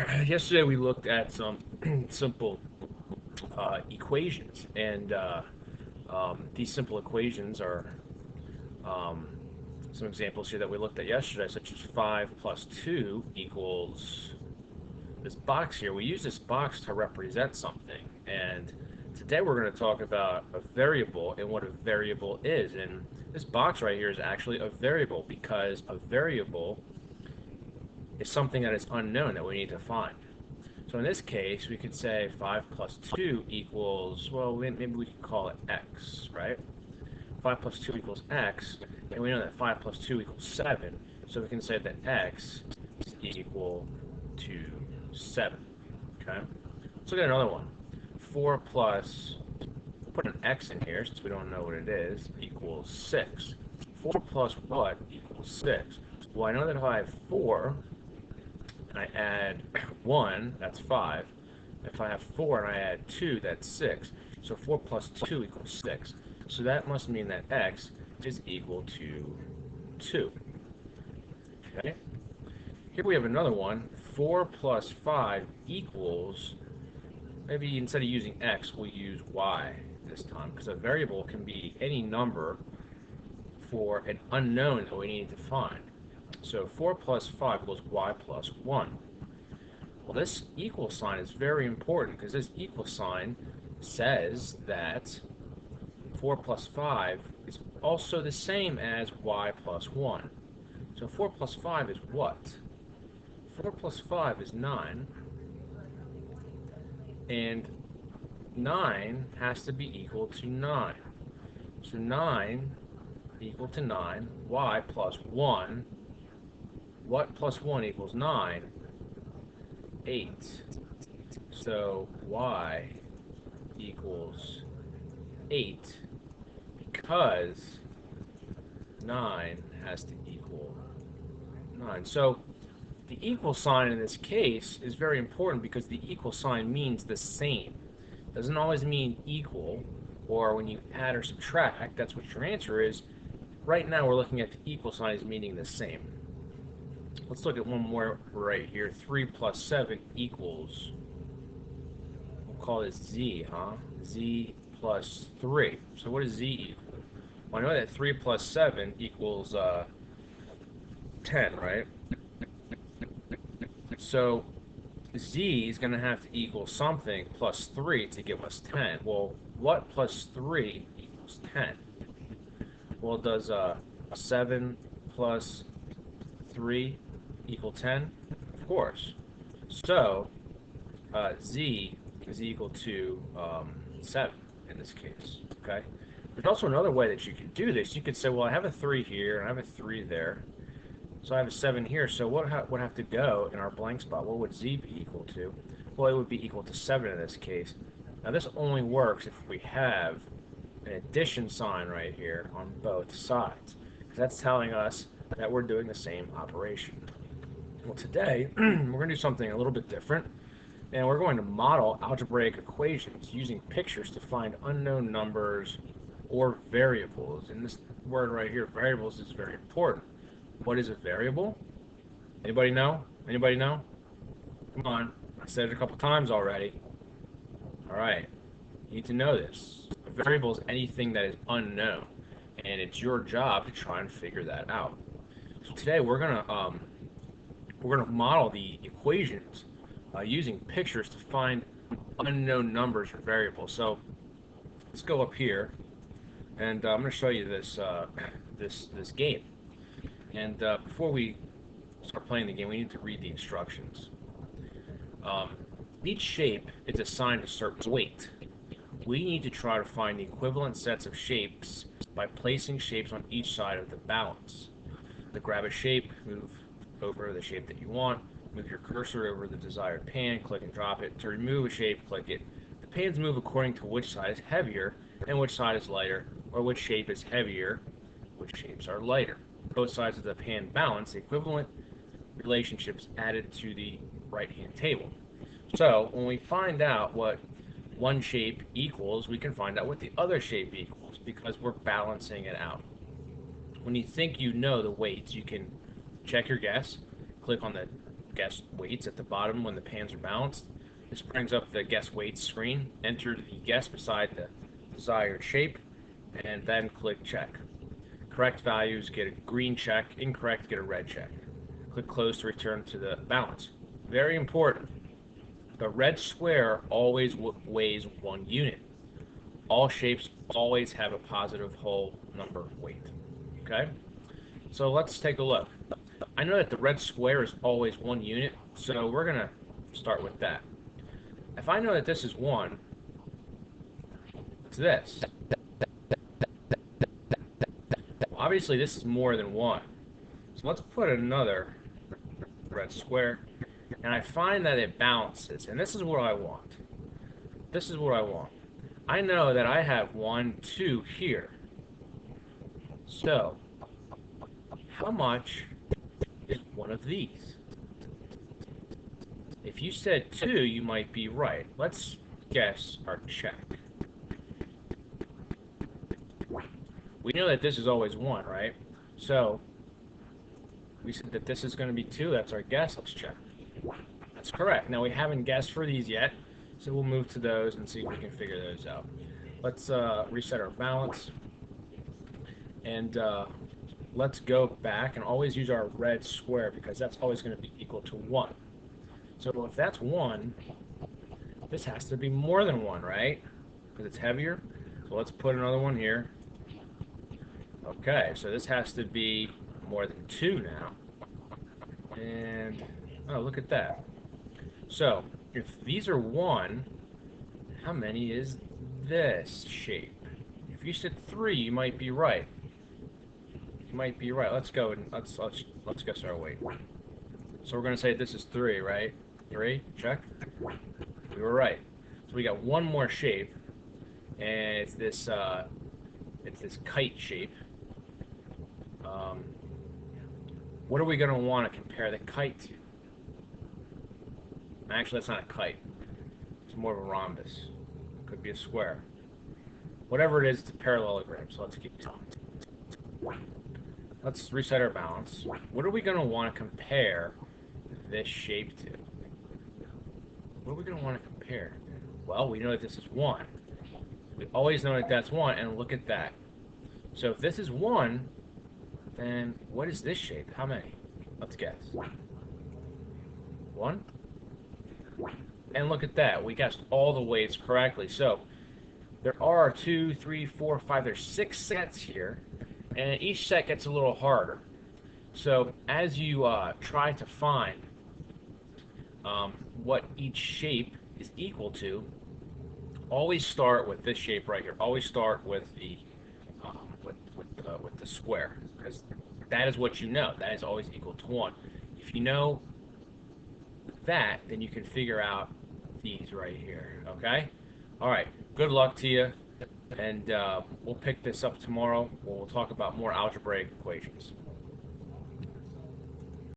Yesterday we looked at some simple equations, and these simple equations are um, some examples here that we looked at yesterday, such as 5 plus 2 equals this box here. We use this box to represent something, and today we're going to talk about a variable and what a variable is. And this box right here is actually a variable because a variable is something that is unknown that we need to find. So in this case, we could say 5 plus 2 equals, well, maybe we could call it x, right? 5 plus 2 equals x, and we know that 5 plus 2 equals 7, so we can say that x is equal to 7, okay? Let's look at another one. 4 plus, put an x in here since we don't know what it is, equals 6. 4 plus what equals 6? Well, I know that if I have 4, and I add 1, that's 5. If I have 4 and I add 2, that's 6. So 4 plus 2 equals 6. So that must mean that x is equal to 2. Okay? Here we have another one. 4 plus 5 equals, maybe instead of using x, we'll use y this time, because a variable can be any number for an unknown that we need to find. So 4 plus 5 equals y plus 1. Well, this equal sign is very important because this equal sign says that 4 plus 5 is also the same as y plus 1. So 4 plus 5 is what? 4 plus 5 is 9, and 9 has to be equal to 9. So 9 equal to 9, y plus 1. What plus 1 equals 9? 8. So y equals 8 because 9 has to equal 9. So the equal sign in this case is very important because the equal sign means the same. It doesn't always mean equal, or when you add or subtract, that's what your answer is. Right now we're looking at the equal sign as meaning the same. Let's look at one more right here. 3 plus 7 equals, we'll call this z, z plus 3. So what does z equal? Well, I know that 3 plus 7 equals 10, right? So z is going to have to equal something plus 3 to give us 10. Well, what plus 3 equals 10? Well, does 7 plus 3 equal 10? Of course. So z is equal to 7 in this case. Okay. There's also another way that you could do this. You could say, well, I have a 3 here and I have a 3 there. So I have a 7 here. So what would have to go in our blank spot? What would z be equal to? Well, it would be equal to 7 in this case. Now this only works if we have an addition sign right here on both sides. Because that's telling us that we're doing the same operation. Well, today we're going to do something a little bit different, and we're going to model algebraic equations using pictures to find unknown numbers or variables. And this word right here, variables, is very important. What is a variable? Anybody know? Anybody know? Come on, I said it a couple times already. All right, you need to know this. A variable is anything that is unknown, and it's your job to try and figure that out. So today we're gonna model the equations using pictures to find unknown numbers or variables. So let's go up here, and I'm going to show you this this game. And before we start playing the game, we need to read the instructions. Um, each shape is assigned a certain weight. We need to try to find the equivalent sets of shapes by placing shapes on each side of the balance. To grab a shape, move over the shape that you want, move your cursor over the desired pan, click and drop it. To remove a shape, click it. The pans move according to which side is heavier and which side is lighter, or which shape is heavier, which shapes are lighter. Both sides of the pan balance, the equivalent relationships added to the right-hand table. So when we find out what one shape equals, we can find out what the other shape equals because we're balancing it out. When you think you know the weights, you can check your guess, click on the guess weights at the bottom when the pans are balanced. This brings up the guess weights screen. Enter the guess beside the desired shape, and then click check. Correct values get a green check, incorrect get a red check. Click close to return to the balance. Very important. The red square always weighs 1 unit. All shapes always have a positive whole number weight. Okay? So let's take a look. I know that the red square is always 1 unit, so we're going to start with that. If I know that this is 1, it's this. Well, obviously, this is more than 1. So let's put another red square, and I find that it balances, and this is what I want. This is what I want. I know that I have 1, 2 here. So, how much is one of these? If you said 2, you might be right. Let's guess our check. We know that this is always 1, right? So, we said that this is going to be 2. That's our guess. Let's check. That's correct. Now, we haven't guessed for these yet, so we'll move to those and see if we can figure those out. Let's reset our balance. And let's go back and always use our red square because that's always going to be equal to 1. So if that's 1, this has to be more than 1, right? Because it's heavier. So let's put another one here. Okay, so this has to be more than 2 now. And, oh, look at that. So, if these are 1, how many is this shape? If you said 3, you might be right. You might be right. Let's go and let's guess our weight. So we're going to say this is 3, right? 3, check. We were right. So we got one more shape, and it's this kite shape. What are we going to want to compare the kite to? Actually, that's not a kite. It's more of a rhombus. It could be a square. Whatever it is, it's a parallelogram. So let's keep talking. Let's reset our balance. What are we going to want to compare this shape to? What are we going to want to compare? Well, we know that this is 1. We always know that that's 1, and look at that. So if this is 1, then what is this shape? How many? Let's guess. 1? And look at that. We guessed all the weights correctly. So there are 2, 3, 4, 5, there's 6 sets here, and each set gets a little harder. So as you try to find what each shape is equal to, always start with this shape right here. Always start with the square, because that is what you know. That is always equal to 1. If you know that, then you can figure out these right here. Okay? All right. Good luck to you, and we'll pick this up tomorrow. We'll talk about more algebraic equations.